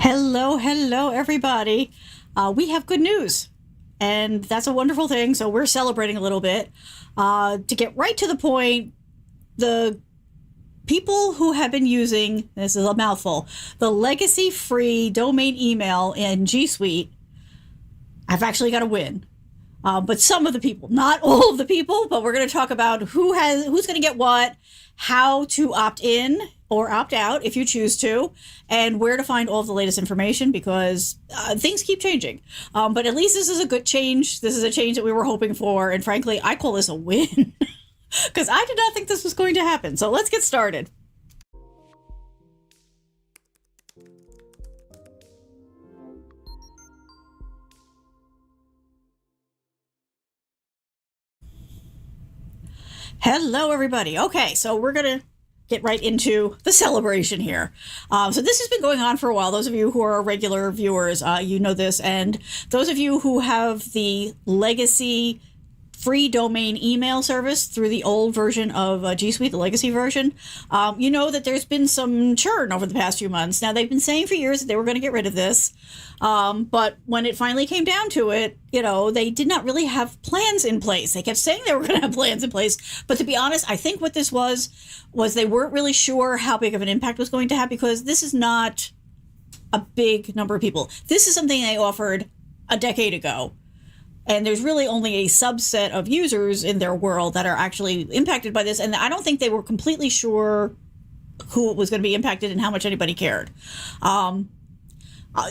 Hello, everybody. We have good news, and that's a wonderful thing. So we're celebrating a little bit. To get right to the point, the people who have been using, this is a mouthful, the legacy free domain email in G Suite have actually got a win. But some of the people, not all of the people, but we're going to talk about who's going to get what, how to opt in or opt out if you choose to, and where to find all of the latest information because things keep changing. But at least this is a good change. This is a change that we were hoping for. And frankly, I call this a win because I did not think this was going to happen. So let's get started. Hello, everybody. Okay, so we're going to get right into the celebration here. So this has been going on for a while. Those of you who are regular viewers, you know this. And those of you who have the legacy free domain email service through the old version of G Suite, the legacy version, you know that there's been some churn over the past few months. Now, they've been saying for years that they were going to get rid of this. But when it finally came down to it, you know, they did not really have plans in place. They kept saying they were going to have plans in place. But to be honest, I think what this was they weren't really sure how big of an impact was going to have because this is not a big number of people. This is something they offered a decade ago. And there's really only a subset of users in their world that are actually impacted by this. And I don't think they were completely sure who was going to be impacted and how much anybody cared.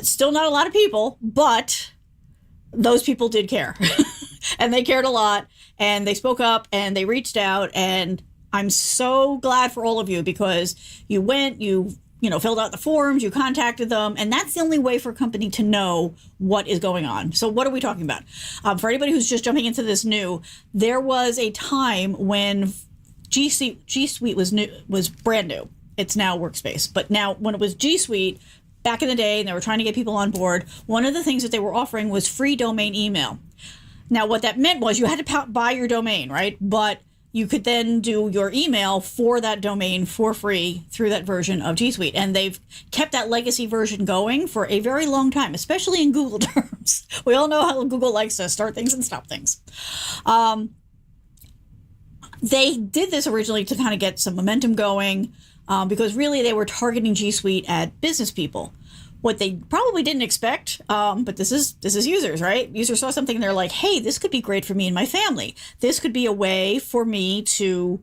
Still not a lot of people, but those people did care. And they cared a lot. And they spoke up and they reached out. And I'm so glad for all of you because you went, you filled out the forms, you contacted them, and that's the only way for a company to know what is going on. So what are we talking about? For anybody who's just jumping into this new, there was a time when G Suite was brand new. It's now Workspace. But now when it was G Suite, back in the day, and they were trying to get people on board, one of the things that they were offering was free domain email. Now what that meant was you had to buy your domain, right? But you could then do your email for that domain for free through that version of G Suite. And they've kept that legacy version going for a very long time, especially in Google terms. We all know how Google likes to start things and stop things. They did this originally to kind of get some momentum going because really they were targeting G Suite at business people. What they probably didn't expect, but this is users, right? Users saw something and they're like, hey, this could be great for me and my family. This could be a way for me to,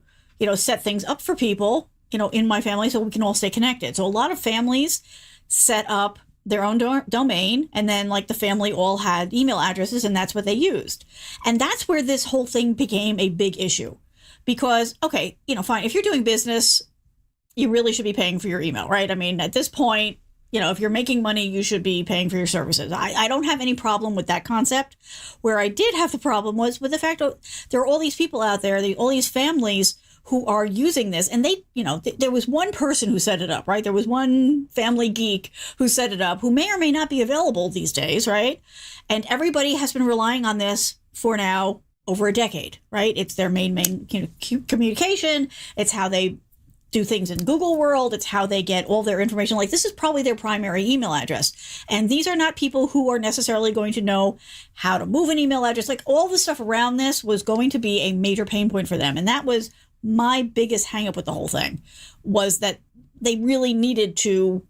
set things up for people, in my family so we can all stay connected. So a lot of families set up their own domain and then like the family all had email addresses and that's what they used. And that's where this whole thing became a big issue because, okay, fine. If you're doing business, you really should be paying for your email, right? I mean, at this point, if you're making money, you should be paying for your services. I don't have any problem with that concept. Where I did have the problem was with the fact that there are all these people out there, all these families who are using this. And they, there was one person who set it up, right? There was one family geek who set it up who may or may not be available these days, right? And everybody has been relying on this for now over a decade, right? It's their main communication. It's how they do things in Google world. It's how they get all their information. Like this is probably their primary email address. And these are not people who are necessarily going to know how to move an email address. Like all the stuff around this was going to be a major pain point for them. And that was my biggest hang up with the whole thing was that they really needed to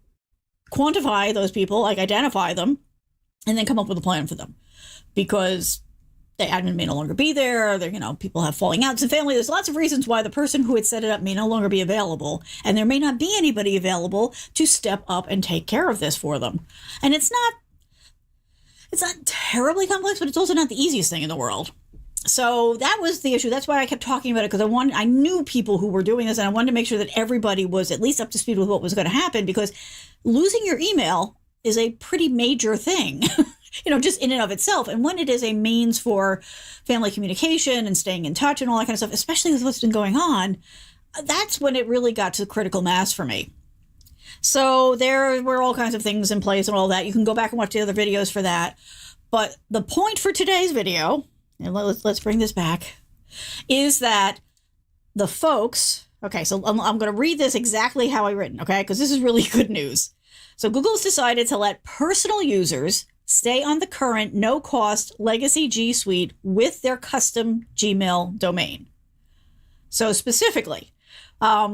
quantify those people, like identify them, and then come up with a plan for them because the admin may no longer be there. People have falling outs in family. There's lots of reasons why the person who had set it up may no longer be available. And there may not be anybody available to step up and take care of this for them. And it's not terribly complex, but it's also not the easiest thing in the world. So that was the issue. That's why I kept talking about it because I knew people who were doing this and I wanted to make sure that everybody was at least up to speed with what was going to happen because losing your email is a pretty major thing. Just in and of itself. And when it is a means for family communication and staying in touch and all that kind of stuff, especially with what's been going on, that's when it really got to critical mass for me. So there were all kinds of things in place and all that. You can go back and watch the other videos for that. But the point for today's video, and let's bring this back, is that the folks, okay, so I'm going to read this exactly how I written, okay, because this is really good news. So Google's decided to let personal users stay on the current no-cost legacy G Suite with their custom Gmail domain. So specifically,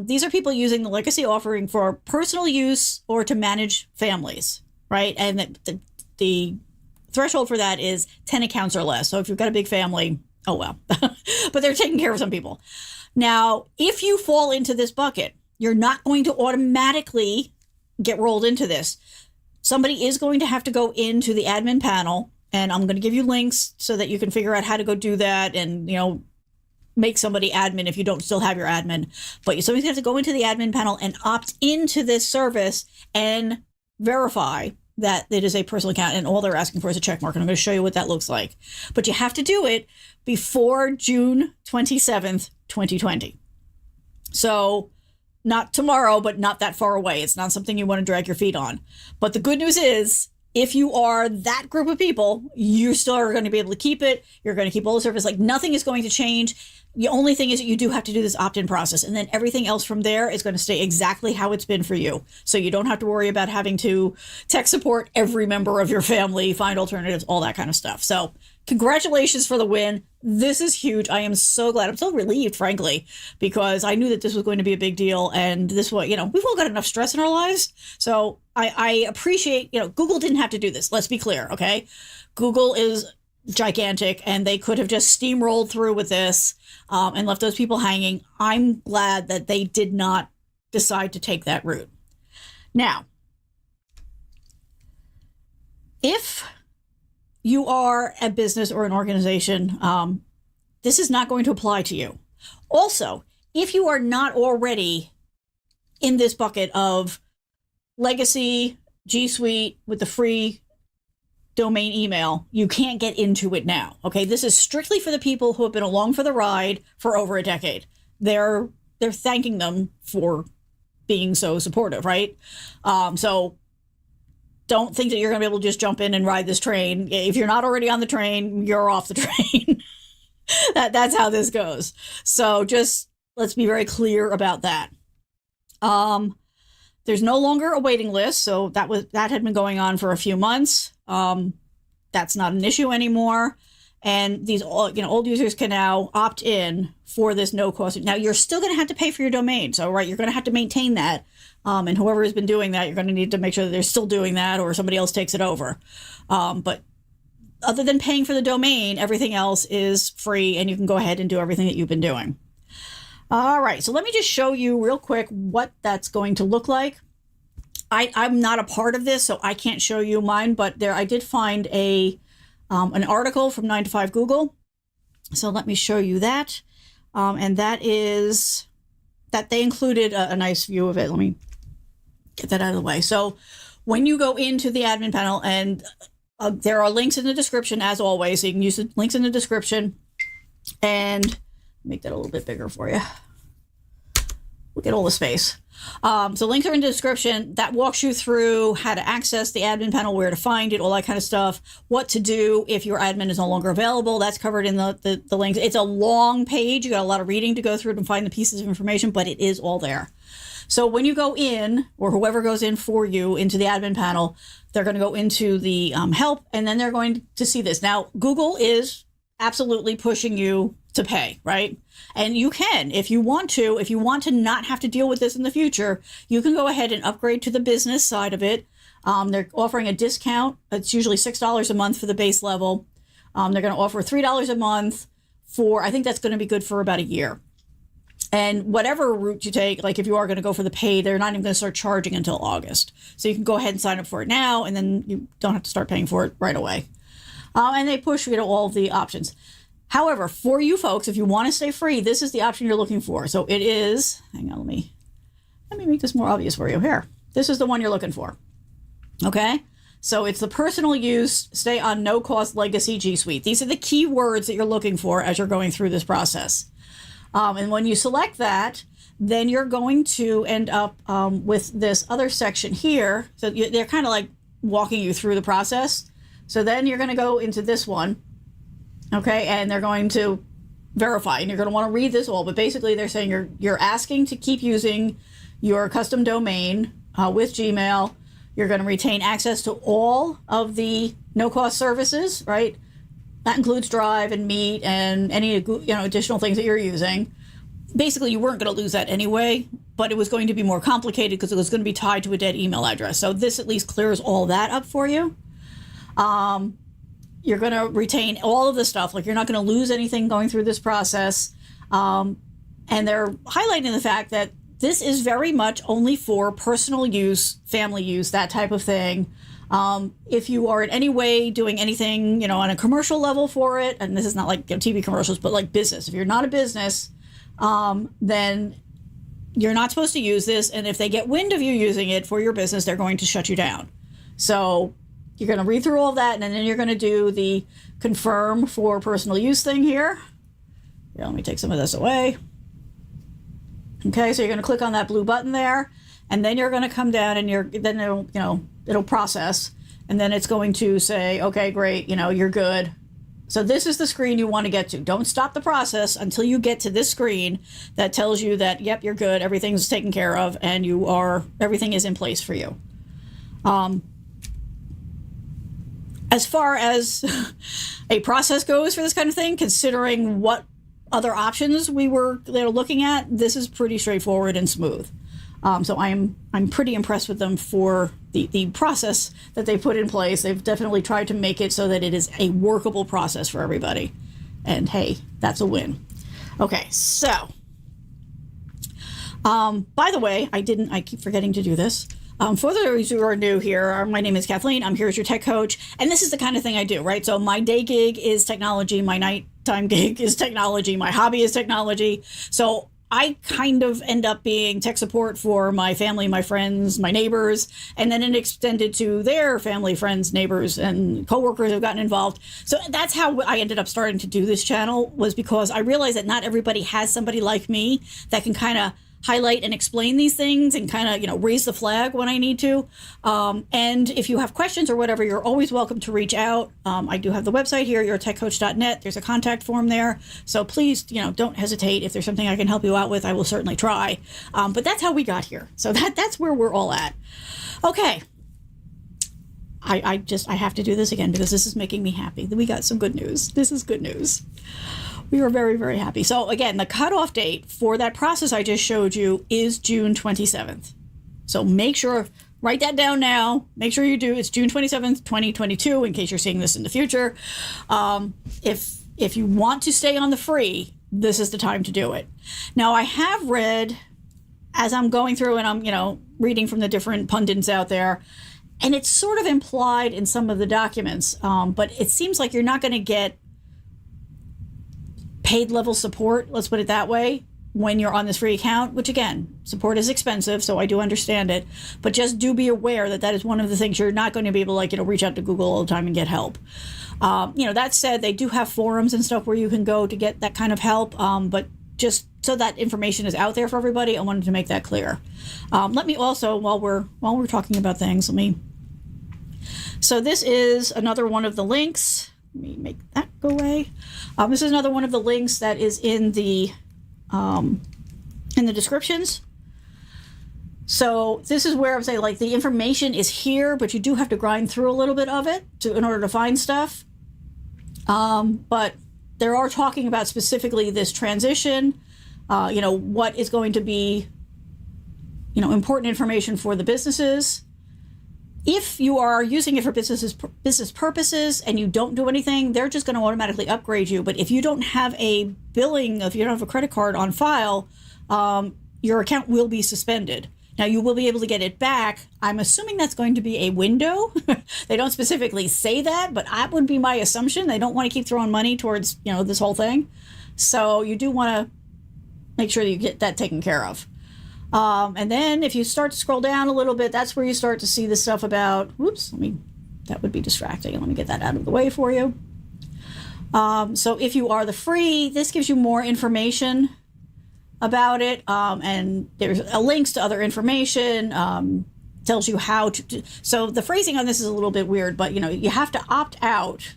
these are people using the legacy offering for personal use or to manage families, right? And the threshold for that is 10 accounts or less. So if you've got a big family, oh well. But they're taking care of some people. Now, if you fall into this bucket, you're not going to automatically get rolled into this. Somebody is going to have to go into the admin panel, and I'm going to give you links so that you can figure out how to go do that and, make somebody admin if you don't still have your admin. But somebody's going to have to go into the admin panel and opt into this service and verify that it is a personal account, and all they're asking for is a check mark. And I'm going to show you what that looks like. But you have to do it before June 27th, 2020. So not tomorrow, but not that far away. It's not something you want to drag your feet on. But the good news is, if you are that group of people, you still are going to be able to keep it. You're going to keep all the service. Like, nothing is going to change. The only thing is that you do have to do this opt-in process. And then everything else from there is going to stay exactly how it's been for you. So you don't have to worry about having to tech support every member of your family, find alternatives, all that kind of stuff. So congratulations for the win. This is huge. I am so glad. I'm so relieved, frankly, because I knew that this was going to be a big deal. And this was, we've all got enough stress in our lives. So I appreciate, Google didn't have to do this. Let's be clear. Okay. Google is gigantic, and they could have just steamrolled through with this and left those people hanging. I'm glad that they did not decide to take that route. Now, if you are a business or an organization, this is not going to apply to you. Also, if you are not already in this bucket of legacy G Suite with the free domain email, you can't get into it now. Okay, this is strictly for the people who have been along for the ride for over a decade. They're thanking them for being so supportive, right? So don't think that you're going to be able to just jump in and ride this train. If you're not already on the train, you're off the train. That's how this goes. So just let's be very clear about that. There's no longer a waiting list, so that had been going on for a few months. That's not an issue anymore. And these old users can now opt in for this no cost. Now you're still going to have to pay for your domain. So, right, you're going to have to maintain that. And whoever has been doing that, you're going to need to make sure that they're still doing that, or somebody else takes it over. But other than paying for the domain, everything else is free, and you can go ahead and do everything that you've been doing. All right, so let me just show you real quick what that's going to look like. I'm not a part of this, so I can't show you mine, but I did find an article from 9 to 5 Google. So let me show you that. And that is that they included a nice view of it. Let me get that out of the way. So when you go into the admin panel, and there are links in the description as always, so you can use the links in the description, and make that a little bit bigger for you. Look at all the space. So links are in the description. That walks you through how to access the admin panel, where to find it, all that kind of stuff, what to do if your admin is no longer available. That's covered in the links. It's a long page. You got a lot of reading to go through to find the pieces of information, but it is all there. So when you go in, or whoever goes in for you into the admin panel, they're going to go into the help, and then they're going to see this. Now, Google is absolutely pushing you to pay, right? And you can, if you want to not have to deal with this in the future, you can go ahead and upgrade to the business side of it. They're offering a discount. It's usually $6 a month for the base level. They're going to offer $3 a month I think that's going to be good for about a year. And whatever route you take, like if you are going to go for the pay, they're not even going to start charging until August. So you can go ahead and sign up for it now, and then you don't have to start paying for it right away. And they push all the options. However, for you folks, if you want to stay free, this is the option you're looking for. So it is, hang on, let me make this more obvious for you. Here, this is the one you're looking for. Okay? So it's the personal use, stay on no cost legacy G Suite. These are the key words that you're looking for as you're going through this process. And when you select that, then you're going to end up with this other section here. So they're kind of like walking you through the process. So then you're going to go into this one. Okay, and they're going to verify, and you're going to want to read this all, but basically they're saying you're asking to keep using your custom domain with Gmail. You're going to retain access to all of the no-cost services, right? That includes Drive and Meet and any additional things that you're using. Basically, you weren't going to lose that anyway, but it was going to be more complicated because it was going to be tied to a dead email address. So this at least clears all that up for you. You're going to retain all of the stuff. Like, you're not going to lose anything going through this process. And they're highlighting the fact that this is very much only for personal use, family use, that type of thing. If you are in any way doing anything, on a commercial level for it, and this is not like TV commercials, but like business. If you're not a business, then you're not supposed to use this. And if they get wind of you using it for your business, they're going to shut you down. So you're going to read through all of that, and then you're going to do the confirm for personal use thing here. Here, let me take some of this away. Okay, so you're going to click on that blue button there, and then you're going to come down, and then it'll process, and then it's going to say, okay, great, you're good. So this is the screen you want to get to. Don't stop the process until you get to this screen that tells you that, yep, you're good, everything's taken care of, and everything is in place for you. As far as a process goes for this kind of thing, considering what other options we were looking at, this is pretty straightforward and smooth. So I'm pretty impressed with them for the process that they put in place. They've definitely tried to make it so that it is a workable process for everybody. And hey, that's a win. Okay, so by the way, I keep forgetting to do this. For those who are new here, my name is Kathleen. I'm here as your tech coach, and this is the kind of thing I do, right? So my day gig is technology, my nighttime gig is technology, my hobby is technology. So I kind of end up being tech support for my family, my friends, my neighbors, and then it extended to their family, friends, neighbors, and coworkers have gotten involved. So that's how I ended up starting to do this channel, was because I realized that not everybody has somebody like me that can kind of highlight and explain these things and kind of, raise the flag when I need to. And if you have questions or whatever, you're always welcome to reach out. I do have the website here, yourtechcoach.net. There's a contact form there. So please, don't hesitate. If there's something I can help you out with, I will certainly try. But that's how we got here. So that's where we're all at. Okay. I have to do this again because this is making me happy. We got some good news. This is good news. We were very, very happy. So again, the cutoff date for that process I just showed you is June 27th. So make sure, write that down now. Make sure you do. It's June 27th, 2022, in case you're seeing this in the future. If you want to stay on the free, this is the time to do it. Now, I have read, as I'm going through and I'm, reading from the different pundits out there, and it's sort of implied in some of the documents, but it seems like you're not going to get paid level support, let's put it that way, when you're on this free account, which again, support is expensive, so I do understand it, but just do be aware that is one of the things you're not going to be able to, reach out to Google all the time and get help. That said, they do have forums and stuff where you can go to get that kind of help, but just so that information is out there for everybody, I wanted to make that clear. Let me also, while we're talking about things, so this is another one of the links. Let me make that go away. This is another one of the links that is in the descriptions. So this is where I'm saying, the information is here, but you do have to grind through a little bit of it in order to find stuff. But they are talking about specifically this transition, what is going to be, important information for the businesses. If you are using it for business purposes and you don't do anything, they're just going to automatically upgrade you. But if you don't have a billing, if you don't have a credit card on file, your account will be suspended. Now, you will be able to get it back. I'm assuming that's going to be a window. They don't specifically say that, but that would be my assumption. They don't want to keep throwing money towards, this whole thing. So you do want to make sure that you get that taken care of. And then if you start to scroll down a little bit, that's where you start to see the stuff about, that would be distracting. Let me get that out of the way for you. So if you are the free, this gives you more information about it. And there's links to other information, tells you how to do. So the phrasing on this is a little bit weird, but you have to opt out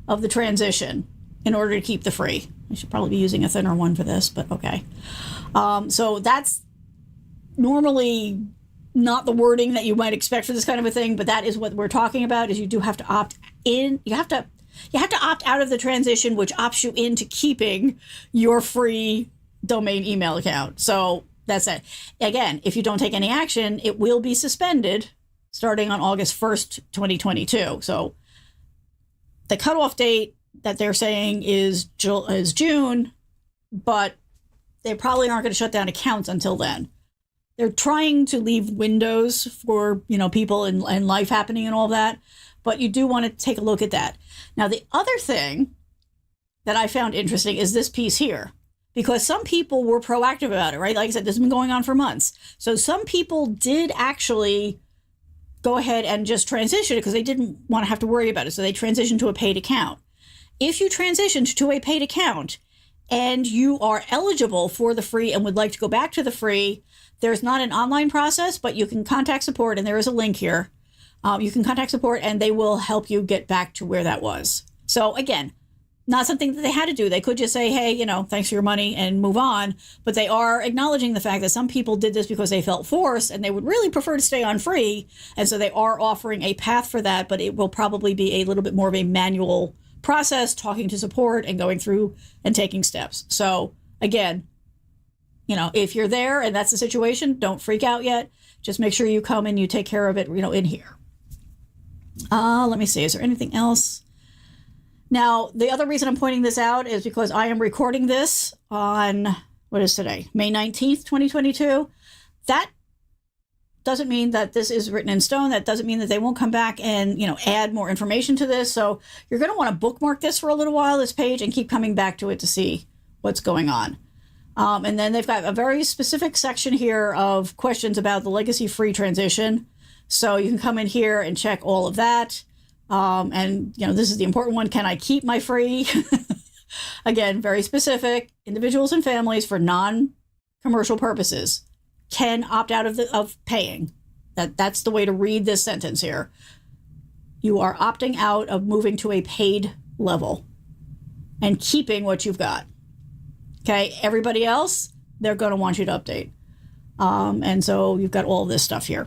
of the transition in order to keep the free. I should probably be using a thinner one for this, but okay. So that's normally not the wording that you might expect for this kind of a thing, but that is what we're talking about. Is you do have to opt in. You have to opt out of the transition, which opts you into keeping your free domain email account. So that's it. Again, if you don't take any action, it will be suspended starting on August 1st, 2022. So the cutoff date that they're saying is June, but they probably aren't going to shut down accounts until then. They're trying to leave windows for, people and life happening and all that, but you do want to take a look at that. Now, the other thing that I found interesting is this piece here, because some people were proactive about it, right? Like I said, this has been going on for months. So some people did actually go ahead and just transition it because they didn't want to have to worry about it. So they transitioned to a paid account. If you transitioned to a paid account and you are eligible for the free and would like to go back to the free, there's not an online process, but you can contact support, and there is a link here. You can contact support and they will help you get back to where that was. So again, not something that they had to do. They could just say, hey, thanks for your money and move on. But they are acknowledging the fact that some people did this because they felt forced and they would really prefer to stay on free. And so they are offering a path for that, but it will probably be a little bit more of a manual process, talking to support and going through and taking steps. So again, if you're there and that's the situation, don't freak out yet. Just make sure you come and you take care of it, in here. Let me see. Is there anything else? Now, the other reason I'm pointing this out is because I am recording this on, what is today? May 19th, 2022. That doesn't mean that this is written in stone. That doesn't mean that they won't come back and, add more information to this. So you're going to want to bookmark this for a little while, this page, and keep coming back to it to see what's going on. And then they've got a very specific section here of questions about the legacy-free transition. So you can come in here and check all of that. And, this is the important one. Can I keep my free? Again, very specific. Individuals and families for non-commercial purposes can opt out of paying. That's the way to read this sentence here. You are opting out of moving to a paid level and keeping what you've got. Okay, everybody else, they're going to want you to update. And so you've got all this stuff here.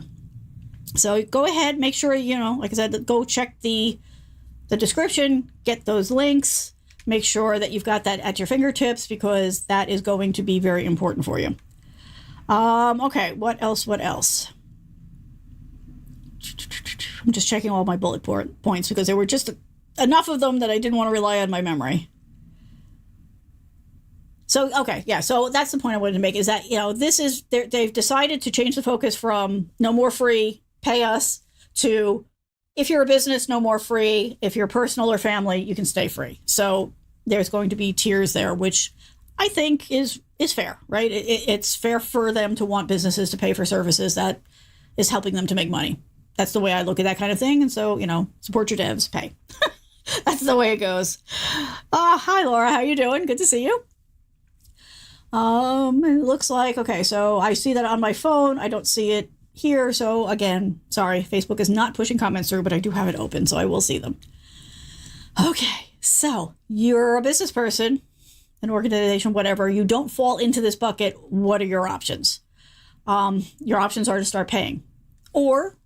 So go ahead, make sure, like I said, go check the description, get those links, make sure that you've got that at your fingertips because that is going to be very important for you. Okay, what else? I'm just checking all my bullet points because there were just enough of them that I didn't want to rely on my memory. So, okay, yeah, so that's the point I wanted to make is that, they've decided to change the focus from no more free, pay us, to if you're a business, no more free. If you're personal or family, you can stay free. So there's going to be tiers there, which I think is fair, right? It's fair for them to want businesses to pay for services that is helping them to make money. That's the way I look at that kind of thing. And so, support your devs, pay. That's the way it goes. Hi, Laura. How you doing? Good to see you. It looks like, okay, so I see that on my phone. I don't see it here. So again, sorry, Facebook is not pushing comments through, but I do have it open, so I will see them. Okay, so you're a business person, an organization, whatever. You don't fall into this bucket. What are your options? Your options are to start paying or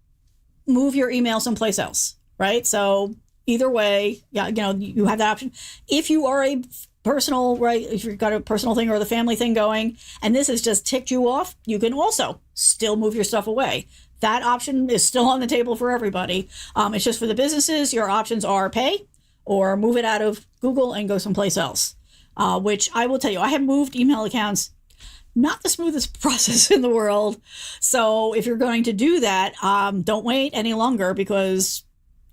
move your email someplace else, right? So either way, yeah, you have that option. If you are a personal, right, if you've got a personal thing or the family thing going, and this has just ticked you off, you can also still move your stuff away. That option is still on the table for everybody. It's just for the businesses, your options are pay or move it out of Google and go someplace else, which I will tell you, I have moved email accounts, not the smoothest process in the world. So if you're going to do that, don't wait any longer because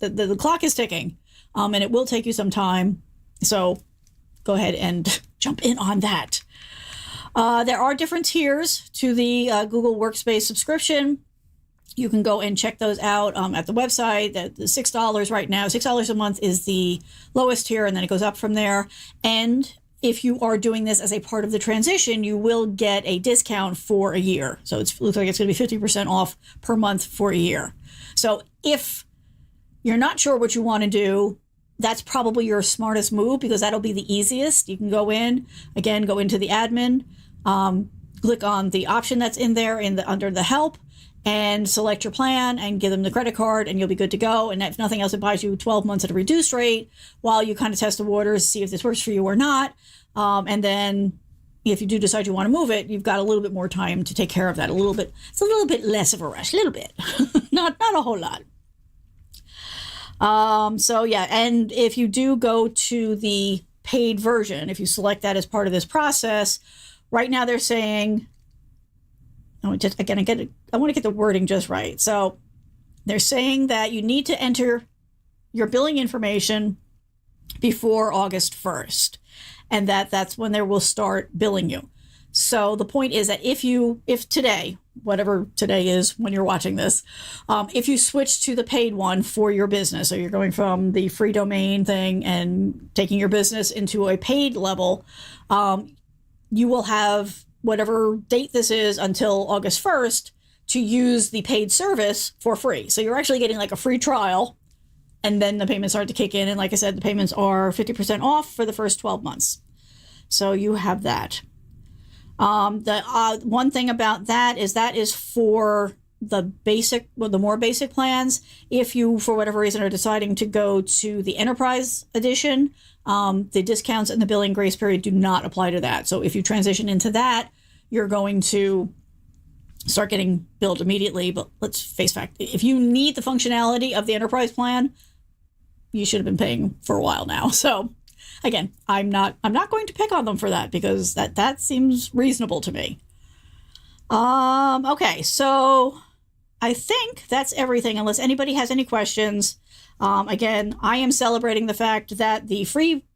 the clock is ticking, and it will take you some time. So go ahead and jump in on that. There are different tiers to the Google Workspace subscription. You can go and check those out at the website. The $6 right now, $6 a month is the lowest tier, and then it goes up from there. And if you are doing this as a part of the transition, you will get a discount for a year. So it looks like it's going to be 50% off per month for a year. So if you're not sure what you want to do, that's probably your smartest move because that'll be the easiest. You can go in, again, go into the admin, click on the option that's in there under the help, and select your plan and give them the credit card and you'll be good to go. And if nothing else, it buys you 12 months at a reduced rate while you kind of test the waters, see if this works for you or not. And then if you do decide you want to move it, you've got a little bit more time to take care of that. It's a little bit less of a rush, a little bit, not a whole lot. So yeah, and if you do go to the paid version, if you select that as part of this process, right now they're saying, I want to get the wording just right. So they're saying that you need to enter your billing information before August 1st, and that's when they will start billing you. So the point is that if today, whatever today is when you're watching this, if you switch to the paid one for your business, so you're going from the free domain thing and taking your business into a paid level, you will have whatever date this is until August 1st to use the paid service for free. So you're actually getting like a free trial, and then the payments start to kick in. And like I said, the payments are 50% off for the first 12 months. So you have that. The one thing about that is for the more basic plans. If you, for whatever reason, are deciding to go to the enterprise edition, the discounts and the billing grace period do not apply to that. So if you transition into that, you're going to start getting billed immediately. But let's face fact, if you need the functionality of the enterprise plan, you should have been paying for a while now. So again, I'm not going to pick on them for that, because that seems reasonable to me. Okay, so I think that's everything, unless anybody has any questions. Again, I am celebrating the fact that the free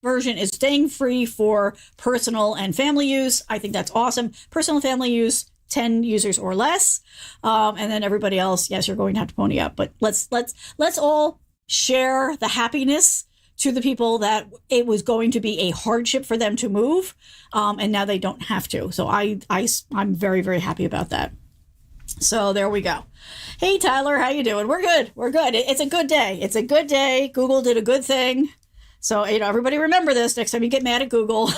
version is staying free for personal and family use. I think that's awesome. Personal and family use, 10 users or less. And then everybody else, yes, you're going to have to pony up. But let's all share the happiness to the people that it was going to be a hardship for them to move, and now they don't have to. So I'm very, very happy about that. So there we go. Hey, Tyler, how you doing? We're good. It's a good day. It's a good day. Google did a good thing. So, everybody remember this next time you get mad at Google.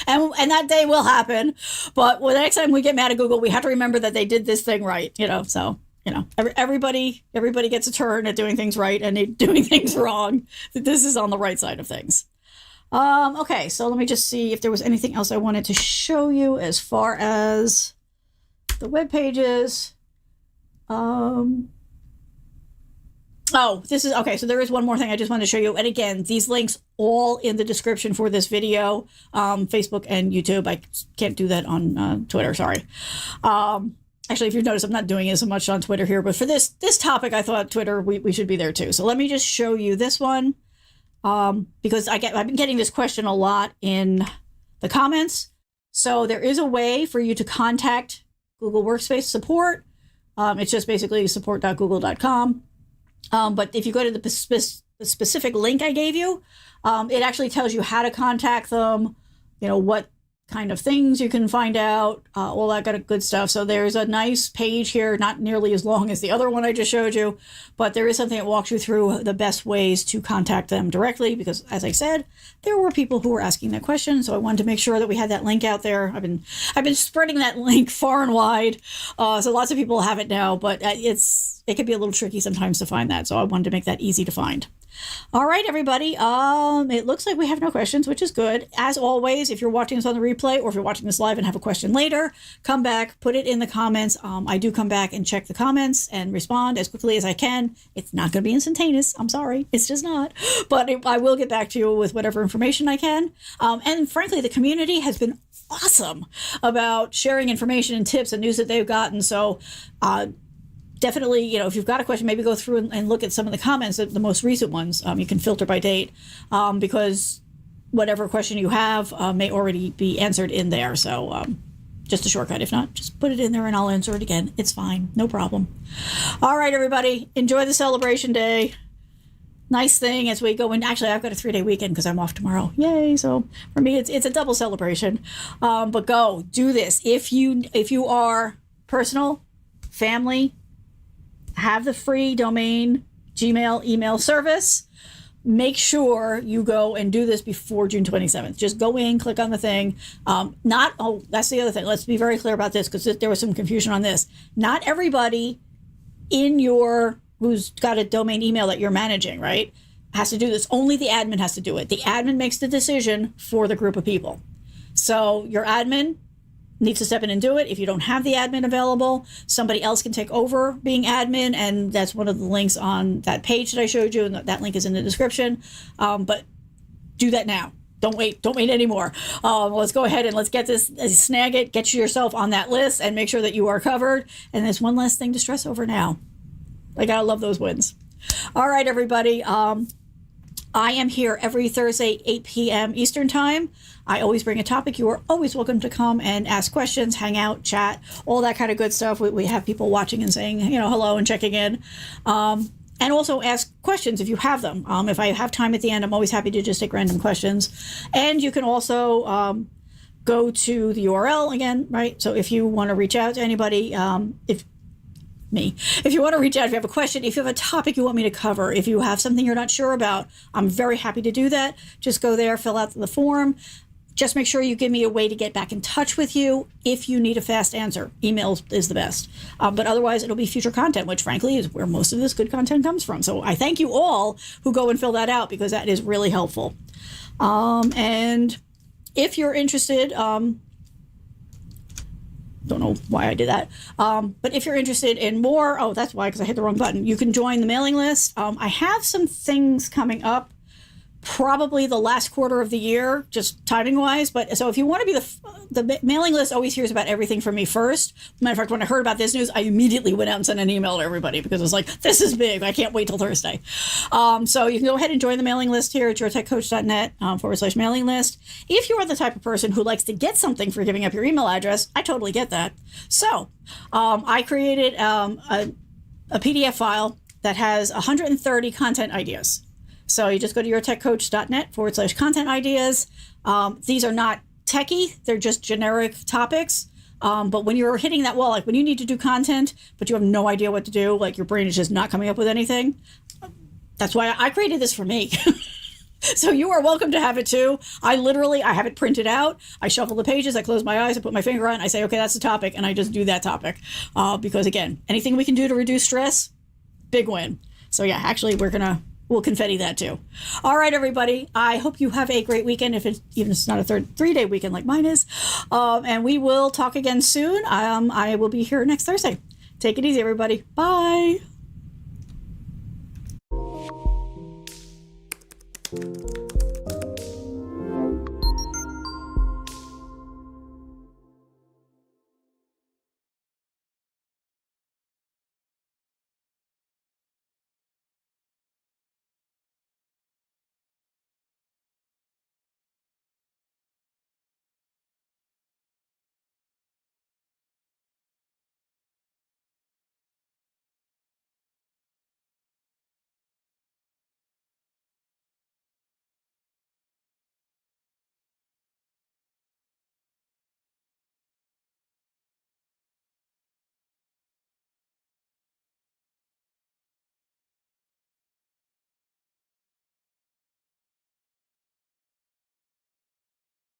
and that day will happen. But the next time we get mad at Google, we have to remember that they did this thing right, so... everybody gets a turn at doing things right and doing things wrong. This is on the right side of things. Okay, so let me just see if there was anything else I wanted to show you as far as the web pages. This is okay. So there is one more thing I just wanted to show you. And again, these links all in the description for this video, Facebook and YouTube. I can't do that on Twitter. Sorry. Actually, if you've noticed, I'm not doing it so much on Twitter here, but for this topic, I thought Twitter, we should be there too. So let me just show you this one, because I've been getting this question a lot in the comments. So there is a way for you to contact Google Workspace support. It's just basically support.google.com. But if you go to the specific link I gave you, it actually tells you how to contact them, what kind of things you can find out, all that kind of good stuff. So there's a nice page here, not nearly as long as the other one I just showed you, but there is something that walks you through the best ways to contact them directly, because as I said, there were people who were asking that question. So I wanted to make sure that we had that link out there. I've been spreading that link far and wide. So lots of people have it now, but it can be a little tricky sometimes to find that. So I wanted to make that easy to find. All right, everybody. It looks like we have no questions, which is good. As always, if you're watching this on the replay or if you're watching this live and have a question later, come back, put it in the comments. I do come back and check the comments and respond as quickly as I can. It's not going to be instantaneous. I'm sorry. It's just not. But I will get back to you with whatever information I can. And frankly, the community has been awesome about sharing information and tips and news that they've gotten. So, definitely, if you've got a question, maybe go through and look at some of the comments, the most recent ones. You can filter by date, because whatever question you have may already be answered in there. So just a shortcut. If not, just put it in there and I'll answer it again. It's fine. No problem. All right, everybody. Enjoy the celebration day. Nice thing as we go in. Actually, I've got a 3-day weekend because I'm off tomorrow. Yay. So for me, it's a double celebration. But go do this. If you are personal, family, have the free domain Gmail email service, make sure you go and do this before June 27th. Just go in, click on the thing. That's the other thing. Let's be very clear about this, because there was some confusion on this. Not everybody who's got a domain email that you're managing, right, has to do this. Only the admin has to do it. The admin makes the decision for the group of people. So your admin needs to step in and do it. If you don't have the admin available, somebody else can take over being admin, and that's one of the links on that page that I showed you, and that link is in the description. But do that now. Don't wait anymore. Let's go ahead and let's get this, snag it, get yourself on that list, and make sure that you are covered. And there's one last thing to stress over now. I gotta love those wins. All right, everybody. I am here every Thursday, 8 p.m. Eastern Time. I always bring a topic. You are always welcome to come and ask questions, hang out, chat, all that kind of good stuff. We have people watching and saying, hello and checking in. And also ask questions if you have them. If I have time at the end, I'm always happy to just take random questions. And you can also go to the URL again, right? So if you want to reach out to anybody, if you want to reach out, if you have a question, if you have a topic you want me to cover, if you have something you're not sure about, I'm very happy to do that. Just go there, fill out the form. Just make sure you give me a way to get back in touch with you if you need a fast answer. Email is the best. But otherwise, it'll be future content, which frankly is where most of this good content comes from. So I thank you all who go and fill that out, because that is really helpful. And if you're interested, don't know why I did that. But if you're interested in more, that's why, because I hit the wrong button. You can join the mailing list. I have some things coming up, probably the last quarter of the year, just timing wise. But so if you want to be the mailing list always hears about everything from me first. Matter of fact, when I heard about this news, I immediately went out and sent an email to everybody, because it was like, this is big. I can't wait till Thursday. So you can go ahead and join the mailing list here at yourtechcoach.net /mailing list. If you are the type of person who likes to get something for giving up your email address, I totally get that. So I created a PDF file that has 130 content ideas. So you just go to yourtechcoach.net /content ideas. These are not techie, they're just generic topics. But when you're hitting that wall, like when you need to do content, but you have no idea what to do, like your brain is just not coming up with anything, that's why I created this for me. So you are welcome to have it too. I have it printed out. I shuffle the pages, I close my eyes, I put my finger on, I say, okay, that's the topic, and I just do that topic. Because again, anything we can do to reduce stress, big win. So yeah, actually we'll confetti that too. All right, everybody. I hope you have a great weekend, even if it's not a 3-day weekend like mine is. And we will talk again soon. I will be here next Thursday. Take it easy, everybody. Bye.